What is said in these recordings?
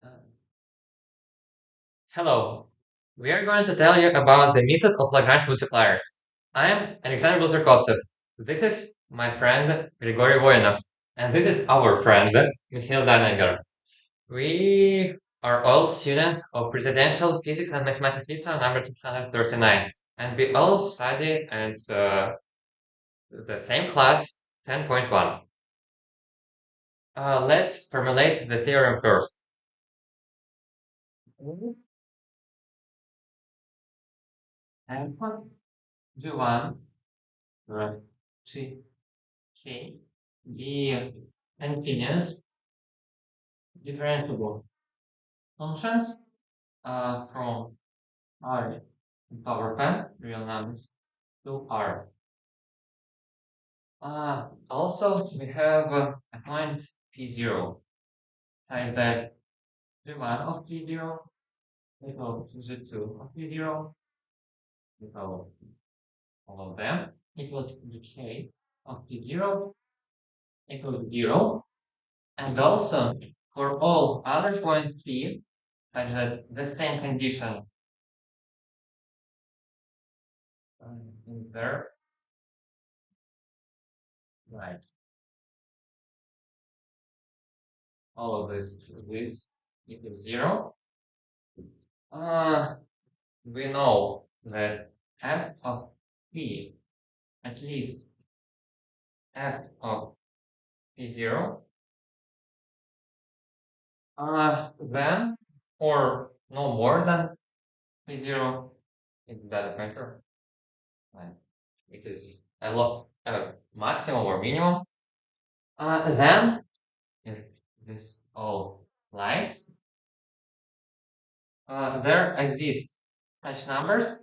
Uh, Hello. We are going to tell you about the method of Lagrange multipliers. I am Alexander Bulzerkovsev. This is my friend Grigory Voinov, and this is our friend Mikhail Darninger. We are all students of Presidential Physics and Mathematics Litsa number 239, and we all study at the same class 10.1. Let's formulate the theorem first. Alpha G1 G K the continuous differentiable functions from R power n real numbers to R. Also, we have a point P0 times that G1 of P0 equal to G2 of P0 equal all of them equals K of P0 equal to 0. And also for all other points P, such that the same condition in there, right? All of this equals 0. Uh, we know that f of p, at least f of p0, then or no more than p0, it doesn't matter. Right? Because I love maximum or minimum. Then if this all lies, there exist such numbers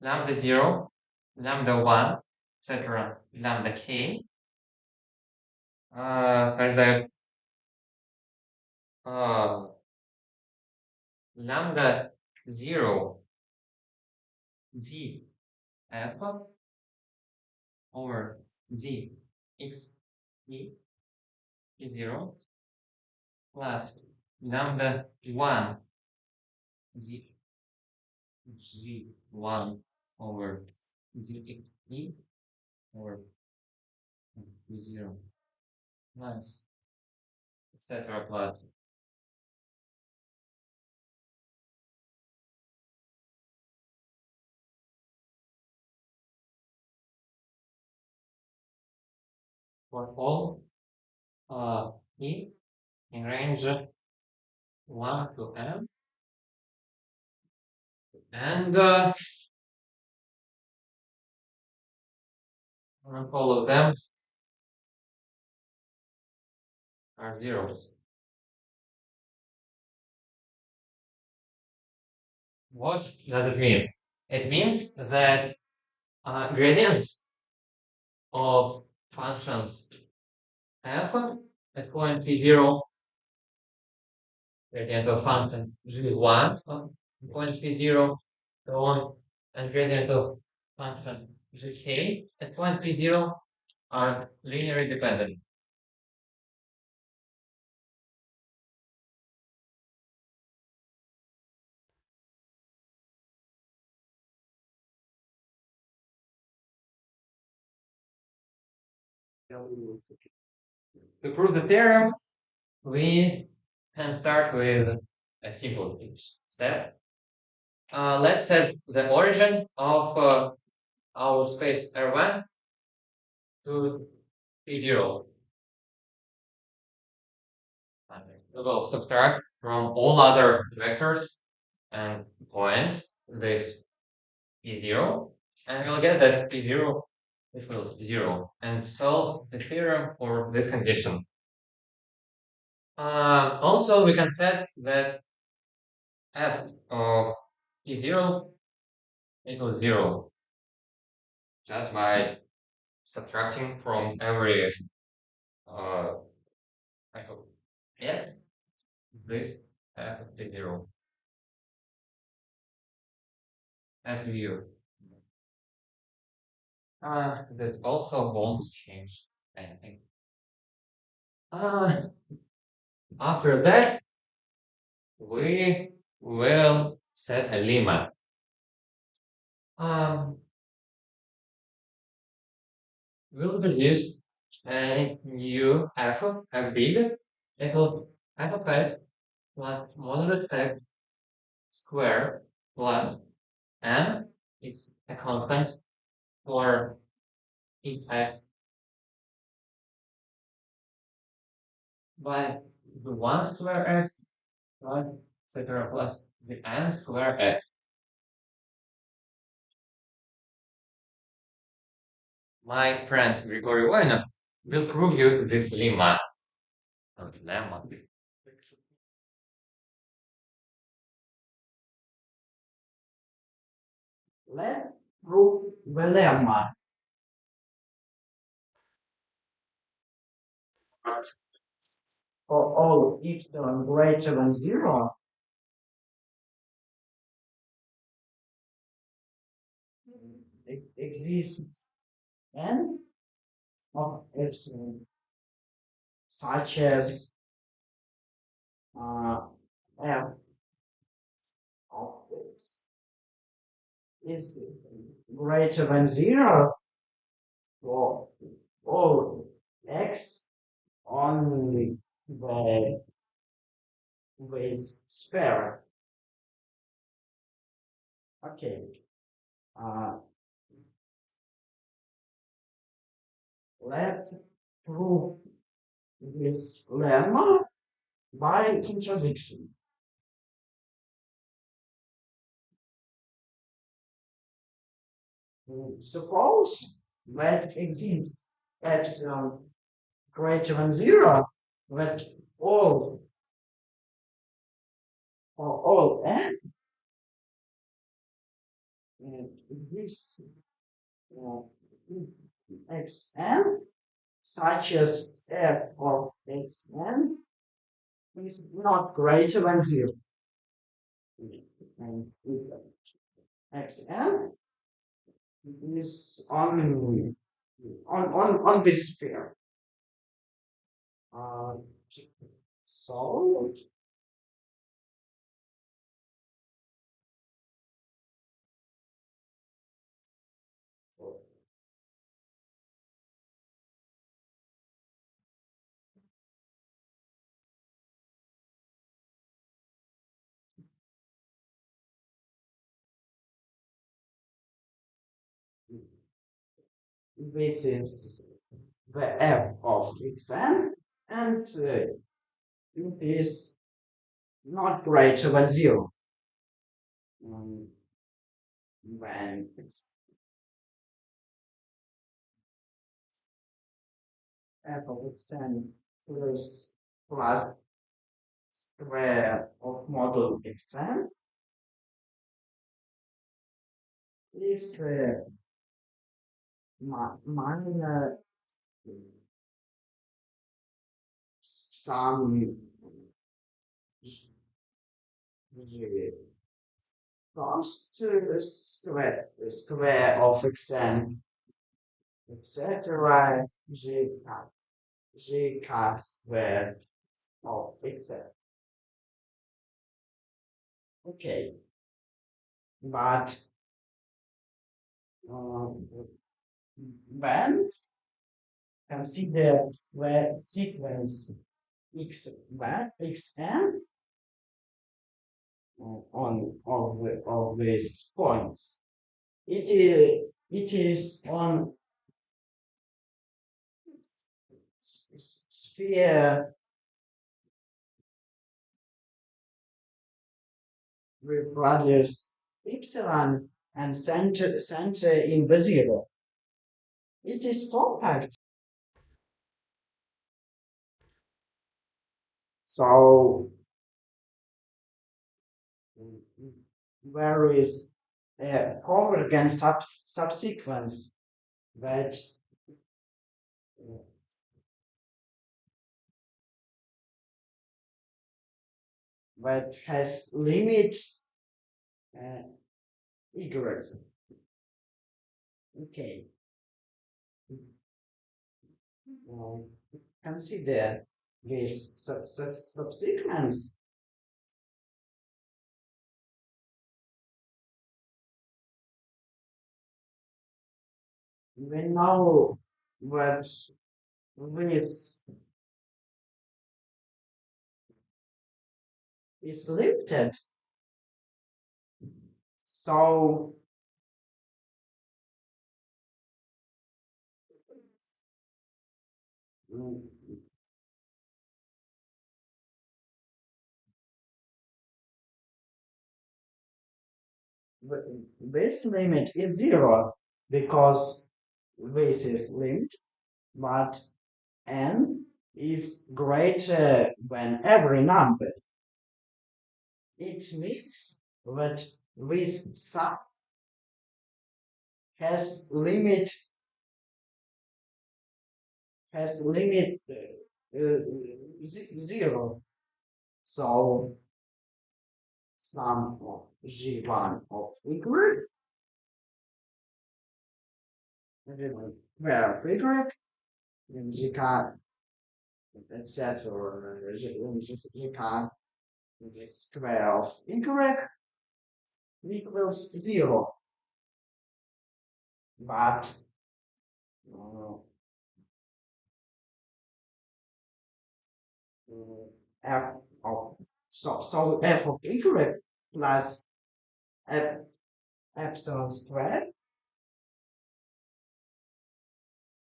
lambda 0, lambda 1, etc., lambda k, such that uh, lambda 0 d alpha over d x e is 0 plus lambda 1 d g1 over d x e over 0 plus etc. plus for all e in range 1 to m, and all of them are zeros. What does it mean? It means that gradients of functions f at point p0, gradient of function g1 at point p0, so on, and gradient of function gk at point p0 are linearly dependent. To prove the theorem, we can start with a simple step. Let's set the origin of our space R1 to P0. We will subtract from all other vectors and points this P0, and we'll get that P0 equals 0, and solve the theorem for this condition. Also, we can set that f of P0 equals 0 just by subtracting from every uh, f this f of P0 f u. That also won't change anything. Uh, After that, we will set a limit. Um, we'll produce a new f big equals f of x plus moderate x squared plus n. It's a constant for each x by the 1 square x plus etc. plus the n square x. My friend Grigori Voinov will prove you this lemma. Lemma. Let's prove the lemma. For all epsilon greater than zero, it exists n of epsilon, such as uh, f of x is greater than zero for all x on the sphere. Okay. Uh, let's prove this lemma by contradiction. Suppose that exists epsilon greater than zero, that all for all n exists uh, xn, such as f of xn is not greater than zero. And xn is on this sphere. Uh, so this is the f of xn, and it is not greater than zero. Um, when f of xn first plus square of model xn is minus some cost square of xn, etc. G cat square of xn. Okay, but um, when consider the sequence xn of these points, it is on sphere with radius epsilon and center in the zero. It is compact. So there is a convergent subsequence that that has limit uh, y. Okay. Um, consider this subsequence we know that this is limited. So mm, this limit is zero because this is limit, but n is greater than every number. It means that this sum has limit zero. So sum of g1 of y well y and g cat etc. G cat the square of y equals zero. But uh, f of so f of y plus f epsilon squared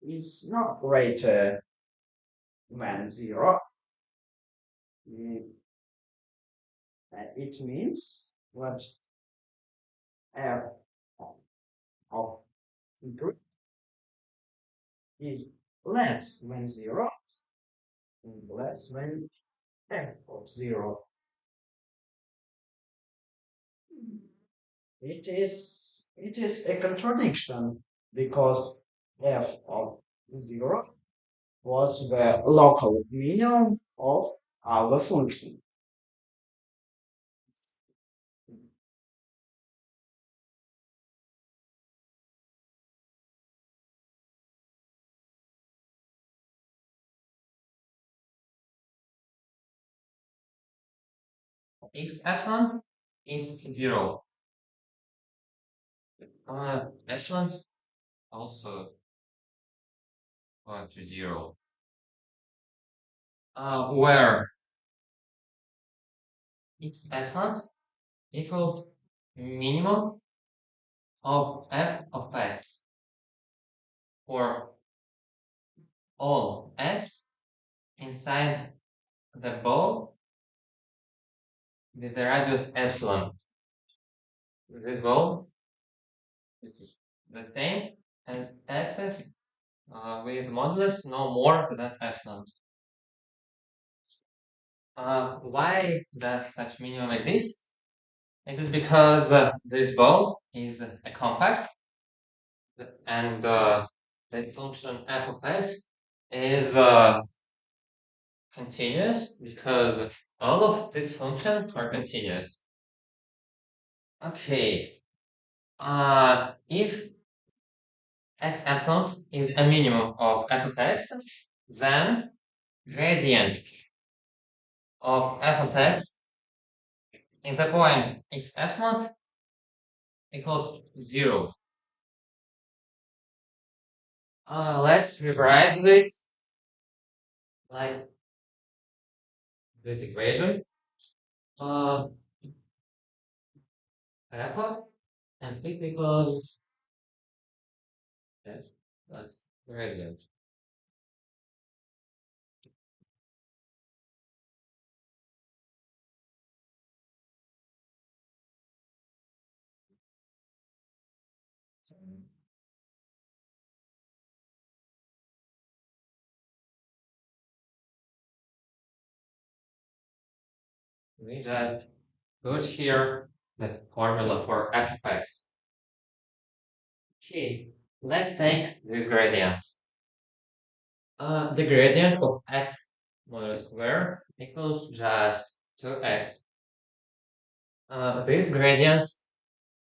is not greater than zero. Mm, it means what f of y is less than zero and less than f of zero. It is a contradiction because f of zero was the local minimum of our function. X epsilon is 0. Epsilon also to 0. Where x epsilon equals minimum of f of x for all x inside the ball with the radius epsilon. This ball is the same as x's with modulus no more than epsilon. Why does such minimum exist? It is because this ball is a compact and the function f of x is continuous because all of these functions are continuous. Okay, if x epsilon is a minimum of f of x, then gradient of f of x in the point x epsilon equals 0. Let's rewrite this like this equation. Uh, f and it equals yes, that's gradient. So we just put here the formula for f of x. Okay, let's take these gradients. The gradient of x modulus square equals just 2x. These gradients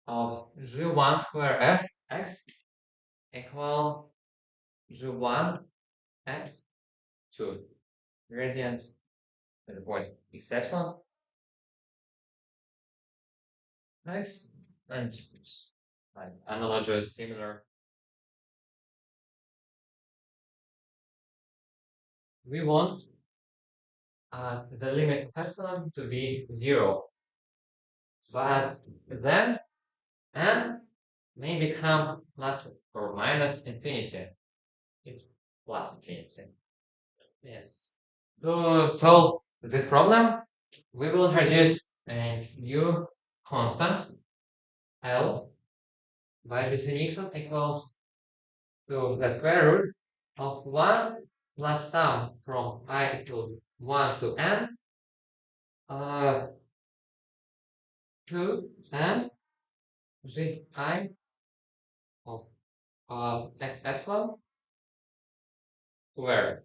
of g1 square f x equal g1 x 2. Gradient at the point x epsilon x and like analogous similar we want the limit of epsilon to be 0. But then n may become plus or minus infinity. It's plus infinity. Yes. To solve this problem, we will introduce a new constant, L, by definition equals to the square root of 1 plus sum from I equal 1 to n, uh, to n g I of x epsilon squared.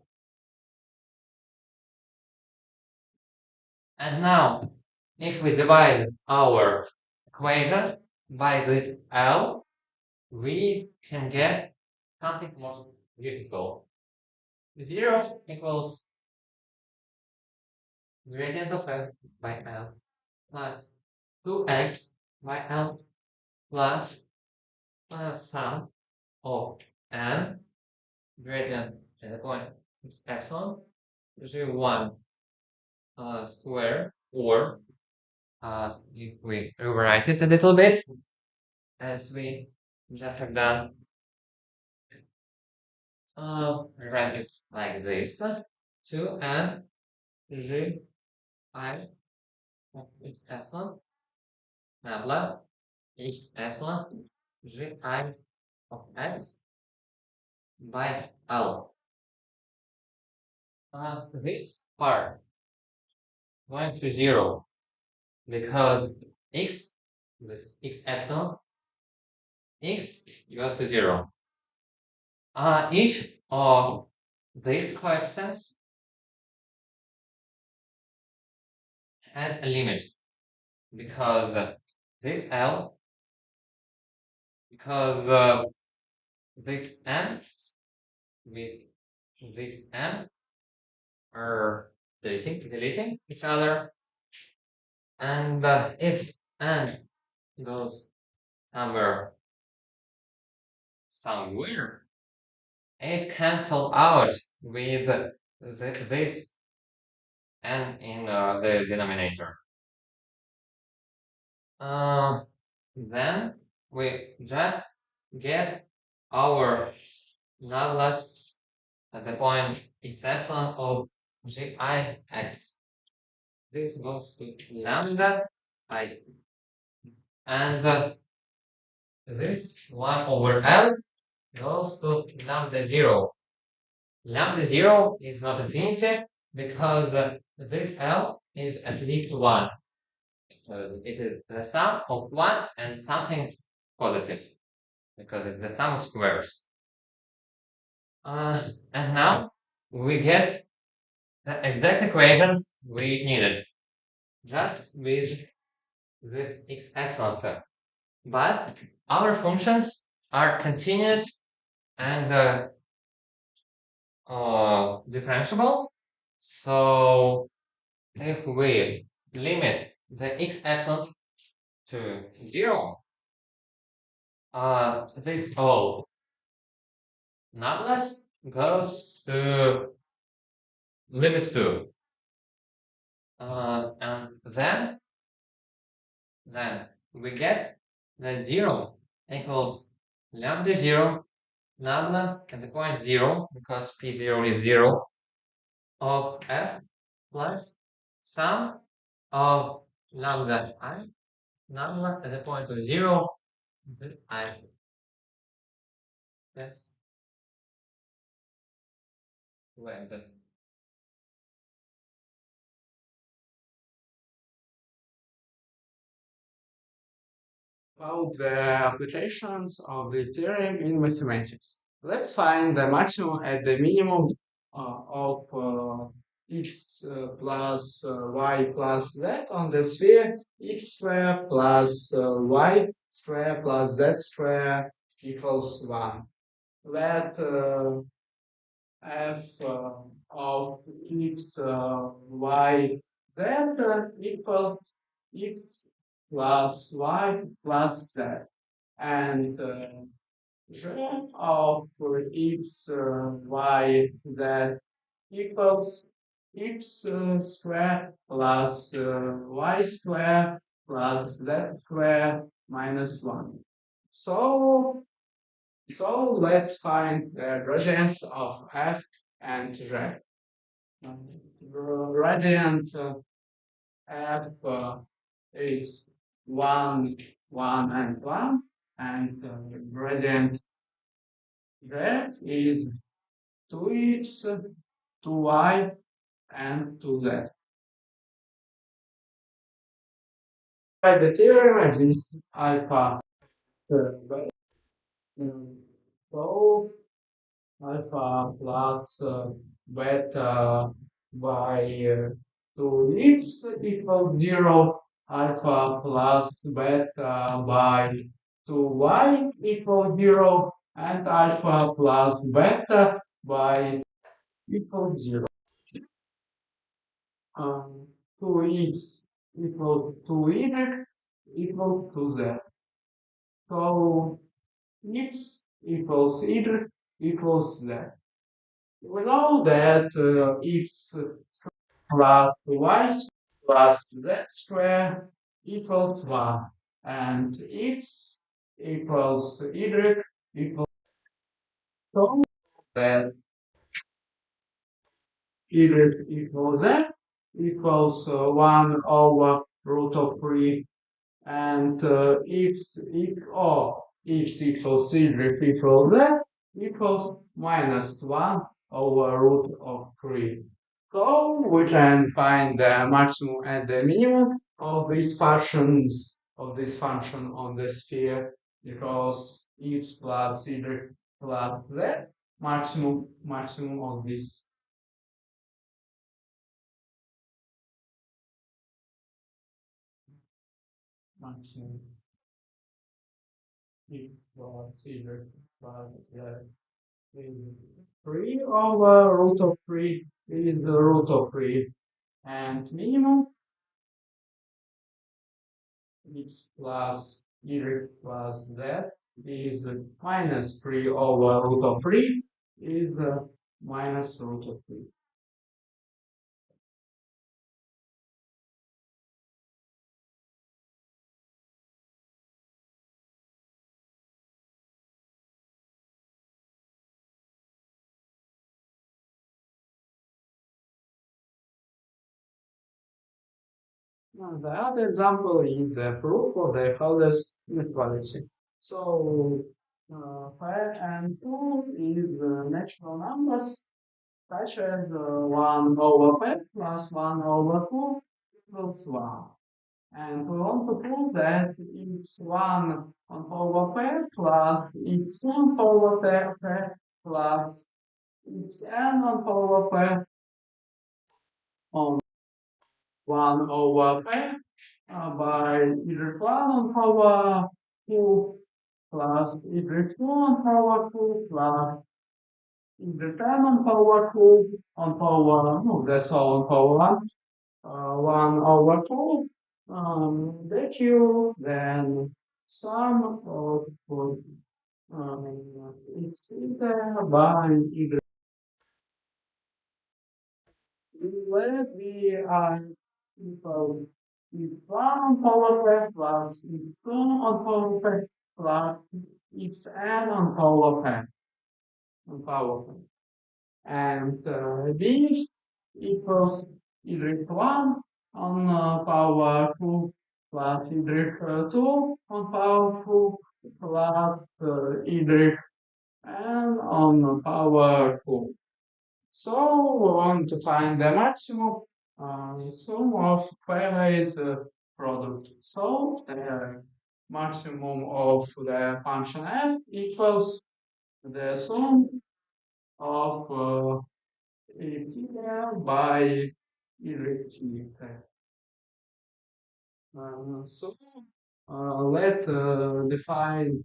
And now, if we divide our equation by the L, we can get something more beautiful. 0 equals gradient of f by L plus 2x by L plus sum of n gradient at the point is epsilon, usually 1 square, or if we rewrite it a little bit, as we just have done, rewrite it like this, 2n g I of x epsilon nabla x epsilon g I of x by L. This part going to 0 because x, this is x epsilon, x goes to 0. Each of these coefficients has a limit because this L, because this n with this n are deleting each other, and if n goes somewhere, it cancel out with this n in the denominator. Then we just get our nullless at the point x epsilon of g I x. This goes to lambda I. And this 1 over L goes to lambda 0. Lambda 0 is not infinity because this L is at least 1. It is the sum of 1 and something positive because it's the sum of squares. And now we get the exact equation we needed, just with this x epsilon term. But our functions are continuous and differentiable. So if we limit the x epsilon to 0, this all nullless goes to limits 2. And then we get that 0 equals lambda 0 nabla at the point 0 because p0 is 0 of f plus sum of lambda I nabla at the point of 0 I. That's when the About the applications of the theorem in mathematics. Let's find the maximum and the minimum of x plus y plus z on the sphere x squared plus y squared plus z squared equals 1. Let f of x y z equal x plus y plus z, and g of x y z equals x squared plus y squared plus z squared minus 1. So, so let's find the gradients of f and g. The gradient f is 1, 1, and 1, and gradient g is 2x, 2y, and 2z. By the theorem exists alpha. Um, so alpha plus beta by 2x equals 0, alpha plus beta by 2y equals 0, and alpha plus beta by equals 0. Um, 2x equals 2y equals 2z. So x equals y equals z. We know that x plus y plus z square equals 1, and x equals y equals, so that y equals z equals 1 over root of 3, and x equals y equals z equals minus 1 over root of 3. So we can find the maximum and the minimum of these functions of this function on the sphere, because x plus y plus z maximum of this maximum x plus y plus z is 3 over root of 3 is the root of 3, and minimum x plus y plus z is minus 3 over root of 3 is minus root of 3. Now, the other example is the proof of the Hölder's inequality. So, pi and 2 is natural numbers such as 1 over pi plus 1 over 2 equals 1. And we want to prove that x1 on power p plus x1 power p plus xn on power p on 1 over p by y1 on power 2 plus y2 on power 2 plus y10 on power 2 on power, no, that's all on power 1. 1 over 2, dq, then sum of it's either by either let we are equal x1 on power p plus x2 on power p plus xn on power p. And b equals y1 on power 2 plus y2 on power 2 plus y and on power 2. So we want to find the maximum sum of queries product. So the maximum of the function f equals the sum of integral by irreducible. So let's define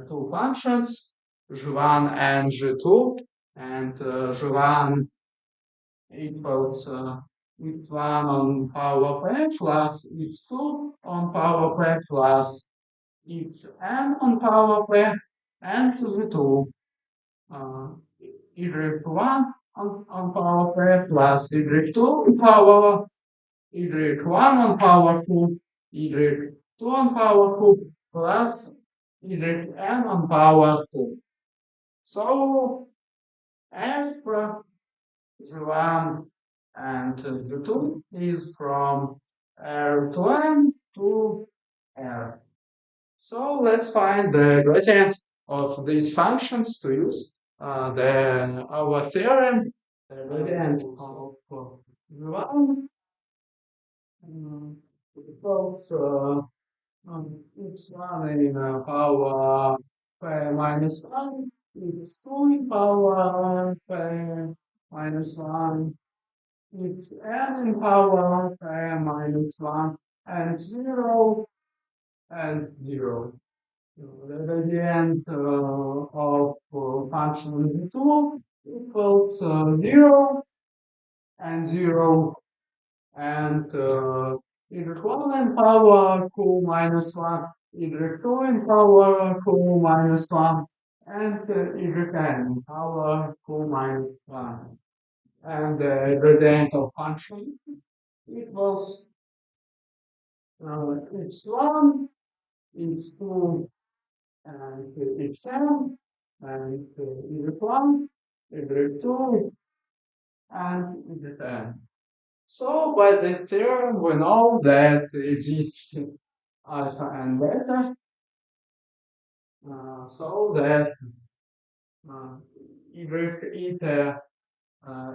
two functions, g1 and g2, and g1 equals x1 on power p plus x2 on power p plus xn on power p, and g2 y1 on power p plus y2 on power y1 on power 2, y2 on power 2 plus yn on power 2. So f one and u2 is from R to N to R. So let's find the gradient of these functions to use our theorem. The gradient of one equals x1 in power p minus 1, x2 in power p minus 1, it's n in power minus 1 and 0 and 0. The gradient of function 2 equals 0 and 0 and y1 in power 2 minus 1, y2 in power 2 minus 1, and yn in power 2 minus 1. And the gradient of function equals x1, x2, and xn, and y1, y2, and yn. So by this theorem, we know that exists alpha and beta, so that eta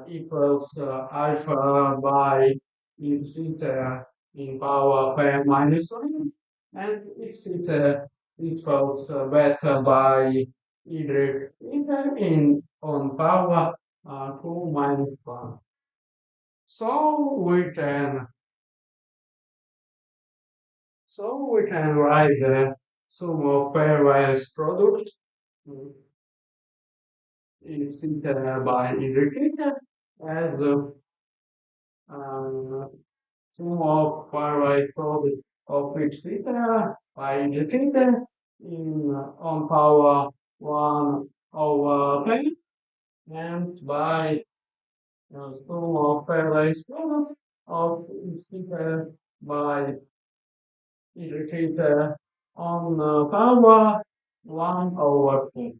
equals alpha by x eta in power p minus 1, and x eta equals beta by y eta in on power 2 minus 1. So we can write the sum of pairwise product x eta by y eta as sum of pairwise product of x eta by y eta in on power 1 over p and by sum of pairwise product of x eta by y eta on power 1 over p.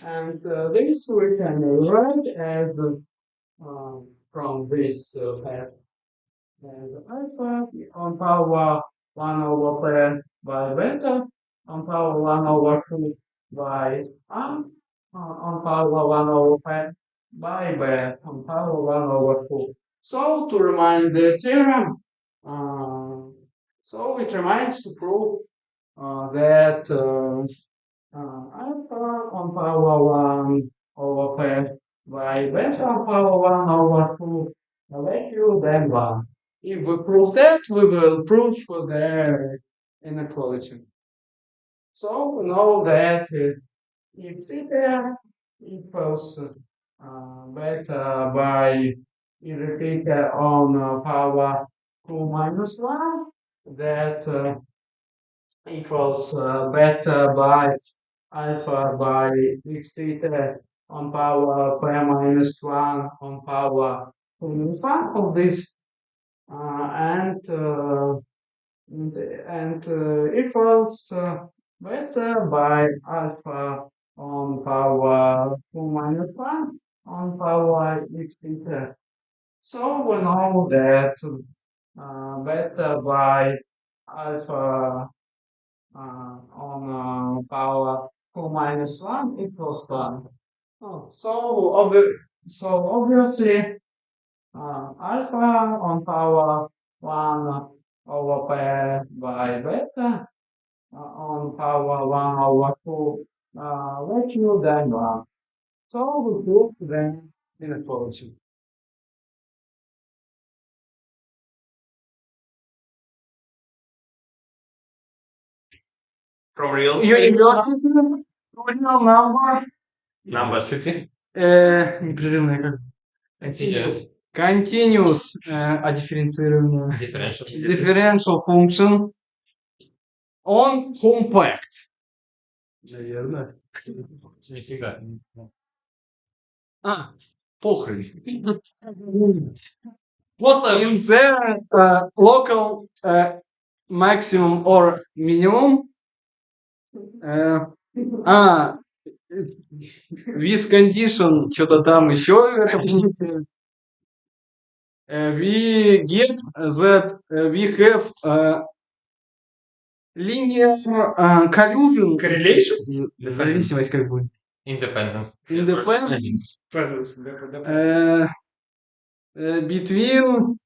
And this we can write as from this fact. And alpha on power 1 over p by beta on power 1 over 2 by on power 1 over p by beta on power 1 over 2. So to remind the theorem, so it remains to prove that alpha on power 1 over p by beta on power 1 over 2 value than 1. If we prove that, we will prove the inequality. So we know that x eta equals beta by y eta on power 2 minus 1, that equals beta by alpha by x eta on power p minus 1 on power 2 minus 1 of this and equals beta by alpha on power 2 minus 1 on power x eta. So we know that beta by alpha on power 2 minus 1 equals 1. Oh, so obviously alpha on power 1 over p by beta on power 1 over 2 ratio than 1. So we prove the inequality. From real Real number number city. непрерывная как Continuous. continuous дифференцированная Differential. differential function on compact. Наверное. Не всегда. похрен. What the? In the local maximum or minimum, а, with condition, что-то там еще, это функция. We get that we have linear collusion. Correlation? Зависимость как бы. Independence. Independence between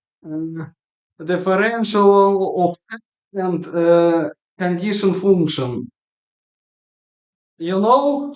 differential of f and condition function. You know